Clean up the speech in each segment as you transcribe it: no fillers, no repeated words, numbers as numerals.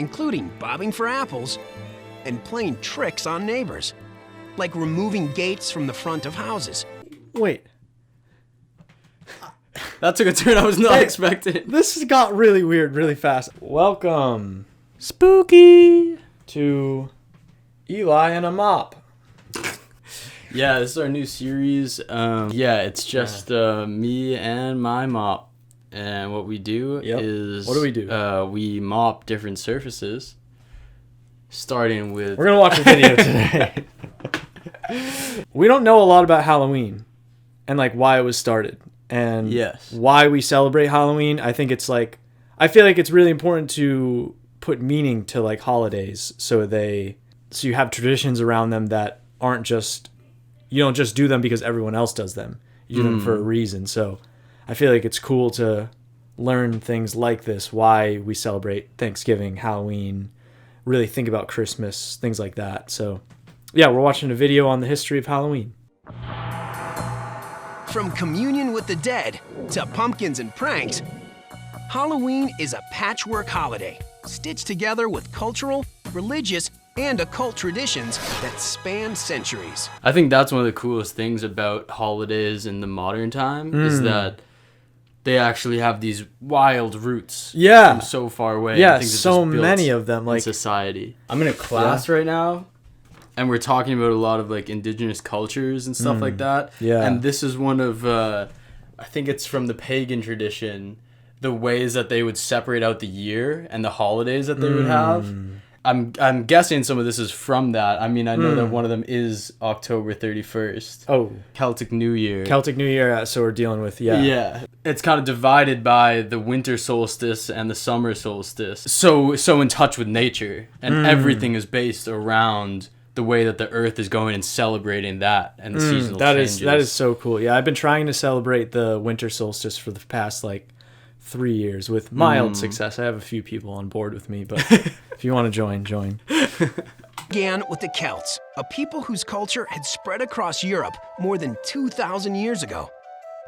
including bobbing for apples and playing tricks on neighbors, like removing gates from the front of houses. Wait. That took a turn I was not expecting. This got really weird really fast. Welcome, spooky, to Eli and a Mop. Yeah, this is our new series. It's just me and my mop. And what we do is... What do we do? We mop different surfaces, starting with... We're going to watch a video today. We don't know a lot about Halloween and like why it was started and why we celebrate Halloween. I think it's like... I feel like it's really important to put meaning to like holidays so you have traditions around them that aren't just... You don't just do them because everyone else does them. You do them for a reason. So I feel like it's cool to learn things like this, why we celebrate Thanksgiving, Halloween, really think about Christmas, things like that. So yeah, we're watching a video on the history of Halloween. From communion with the dead to pumpkins and pranks, Halloween is a patchwork holiday stitched together with cultural, religious, and occult traditions that span centuries. I think that's one of the coolest things about holidays in the modern time is that they actually have these wild roots from so far away. Yeah, so many of them. Like society. I'm in a class right now, and we're talking about a lot of like indigenous cultures and stuff like that. Yeah. And this is one of, I think it's from the pagan tradition, the ways that they would separate out the year and the holidays that they would have. I'm guessing some of this is from that. I mean, I know that one of them is October 31st. Oh. Celtic New Year. Celtic New Year, so we're dealing with, Yeah. It's kind of divided by the winter solstice and the summer solstice. So in touch with nature. And everything is based around the way that the earth is going and celebrating that and the seasonal changes. That is so cool. Yeah, I've been trying to celebrate the winter solstice for the past, 3 years with mild success. I have a few people on board with me, but if you want to join. Began with the Celts, a people whose culture had spread across Europe more than 2,000 years ago.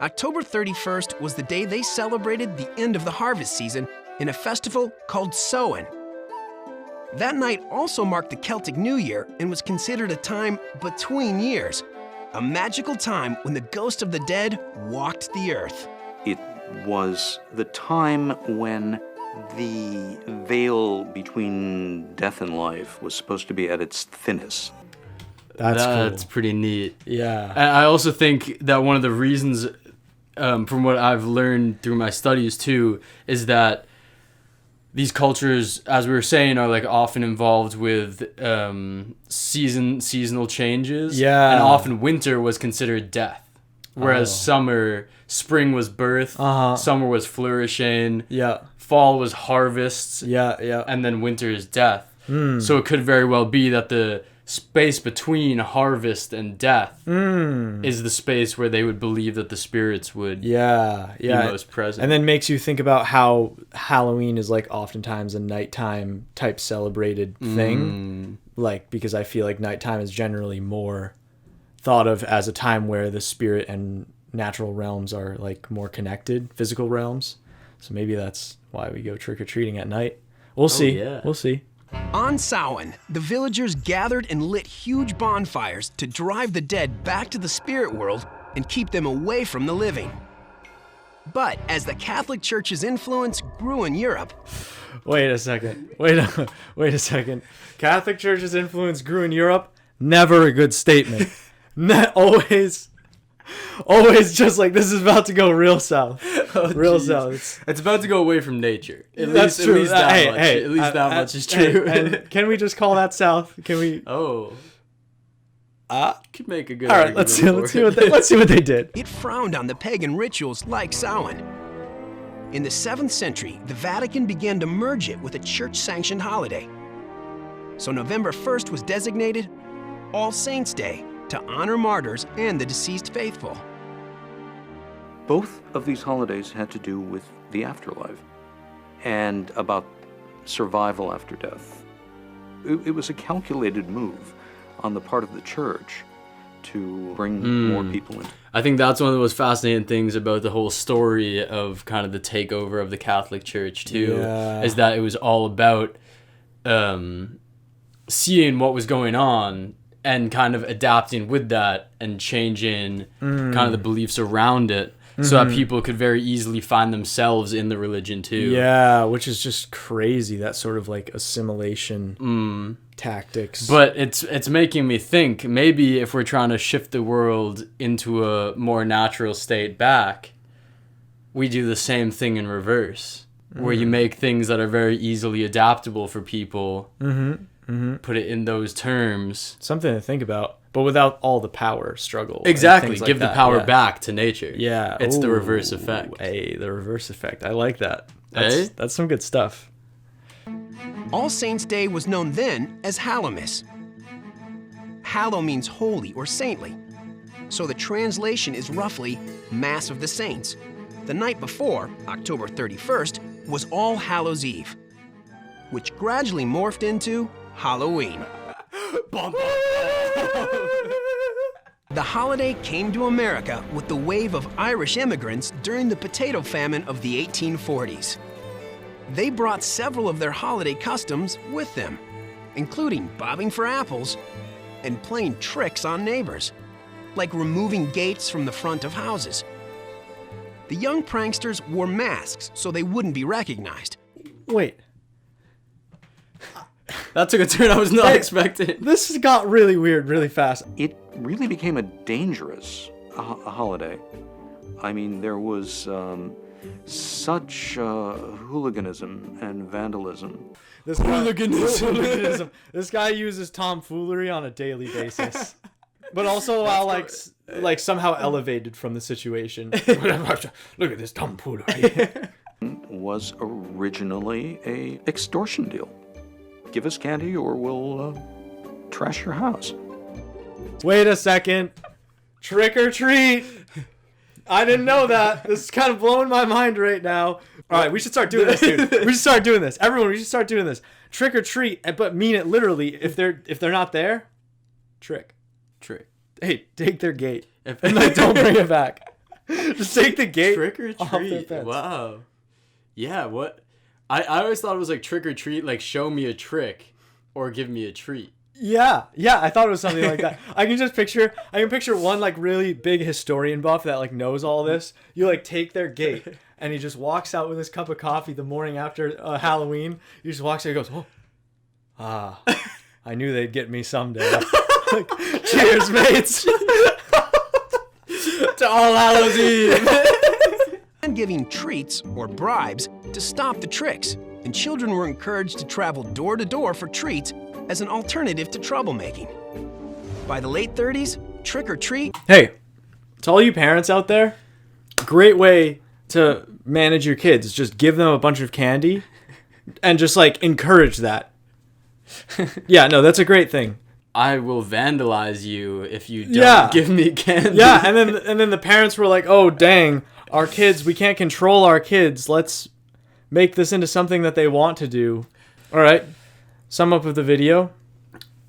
October 31st was the day they celebrated the end of the harvest season in a festival called Samhain. That night also marked the Celtic New Year and was considered a time between years, a magical time when the ghost of the dead walked the earth. It was the time when the veil between death and life was supposed to be at its thinnest. That's pretty neat. Yeah. And I also think that one of the reasons, from what I've learned through my studies too, is that these cultures, as we were saying, are often involved with seasonal changes. Yeah. And often winter was considered death. Whereas spring was birth, summer was flourishing, fall was harvests, and then winter is death. So it could very well be that the space between harvest and death is the space where they would believe that the spirits would be most present. And then makes you think about how Halloween is oftentimes a nighttime type celebrated thing. Because I feel like nighttime is generally more thought of as a time where the spirit and natural realms are more connected, physical realms. So maybe that's why we go trick-or-treating at night. We'll see. Yeah. We'll see. On Samhain, the villagers gathered and lit huge bonfires to drive the dead back to the spirit world and keep them away from the living. But as the Catholic Church's influence grew in Europe... Wait a second. Catholic Church's influence grew in Europe? Never a good statement. Always just this is about to go real south. South. It's about to go away from nature. At That's least, true. At least that much is true. And can we just call that south? Can we? Could make a good. All right, let's see what they did. It frowned on the pagan rituals like Samhain. In the 7th century, the Vatican began to merge it with a church-sanctioned holiday. So November 1st was designated All Saints' Day, to honor martyrs and the deceased faithful. Both of these holidays had to do with the afterlife and about survival after death. It was a calculated move on the part of the church to bring more people in. I think that's one of the most fascinating things about the whole story of kind of the takeover of the Catholic Church too, is that it was all about seeing what was going on and kind of adapting with that and changing kind of the beliefs around it so that people could very easily find themselves in the religion too. Yeah, which is just crazy, that sort of like assimilation tactics. But it's making me think, maybe if we're trying to shift the world into a more natural state back, we do the same thing in reverse, where you make things that are very easily adaptable for people, put it in those terms. Something to think about, but without all the power struggle. Exactly. Like give the power back to nature. Yeah. It's the reverse effect. Hey, the reverse effect. I like that. Hey? That's some good stuff. All Saints' Day was known then as Hallowmas. Hallow means holy or saintly, so the translation is roughly Mass of the Saints. The night before, October 31st, was All Hallows' Eve, which gradually morphed into Halloween. The holiday came to America with the wave of Irish immigrants during the potato famine of the 1840s. They brought several of their holiday customs with them, including bobbing for apples and playing tricks on neighbors, like removing gates from the front of houses. The young pranksters wore masks so they wouldn't be recognized. Wait. That took a turn I was not expecting. This got really weird really fast. It really became a dangerous holiday. I mean, there was such hooliganism and vandalism. Hooliganism. This guy uses tomfoolery on a daily basis, but also while like somehow elevated from the situation. Look at this tomfoolery. Was originally a extortion deal. Give us candy or we'll trash your house. Wait a second. Trick or treat. I didn't know that. This is kind of blowing my mind right now. All right, we should start doing this, dude. We should start doing this. Everyone, we should start doing this. Trick or treat, but mean it literally. If they're not there, trick. Hey, take their gate and like don't bring it back. Just take the gate. Trick or treat. Wow. Yeah. What? I always thought it was like trick or treat, like show me a trick or give me a treat. Yeah, I thought it was something like that. I can picture one like really big historian buff that like knows all this. You like take their gate and he just walks out with his cup of coffee the morning after Halloween. He just walks out and goes, I knew they'd get me someday. Like, cheers, mates. To All Hallows Eve. And giving treats or bribes to stop the tricks, and children were encouraged to travel door to door for treats as an alternative to troublemaking. By the late 30s, trick or treat. Hey, to all you parents out there, great way to manage your kids. Just give them a bunch of candy and just like encourage that. Yeah, no, that's a great thing. I will vandalize you if you don't give me candy. Yeah, and then the parents were like, "Oh, dang, our kids, we can't control our kids. Let's make this into something that they want to do." All right. Sum up of the video.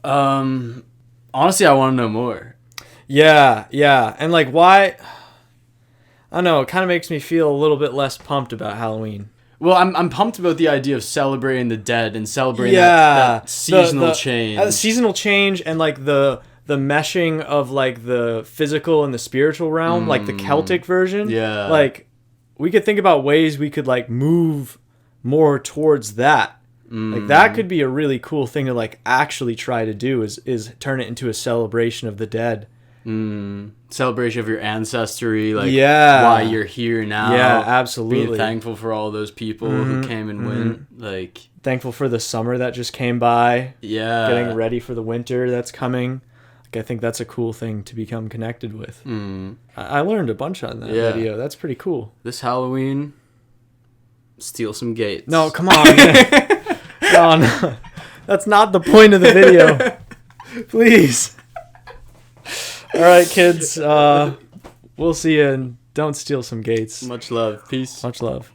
Honestly, I want to know more. Yeah. And like why I don't know, it kind of makes me feel a little bit less pumped about Halloween. Well, I'm pumped about the idea of celebrating the dead and celebrating that seasonal change. Seasonal change and like the meshing of like the physical and the spiritual realm, like the Celtic version. Yeah. Like we could think about ways we could like move more towards that. Like that could be a really cool thing to like actually try to do is turn it into a celebration of the dead. Celebration of your ancestry, like why you're here now. Yeah, absolutely. Being thankful for all those people who came and went. Like thankful for the summer that just came by. Yeah. Getting ready for the winter that's coming. Like I think that's a cool thing to become connected with. I learned a bunch on that video. That's pretty cool. This Halloween, steal some gates. No, come on. No. That's not the point of the video. Please. All right, kids. We'll see you, and don't steal some gates. Much love. Peace. Much love.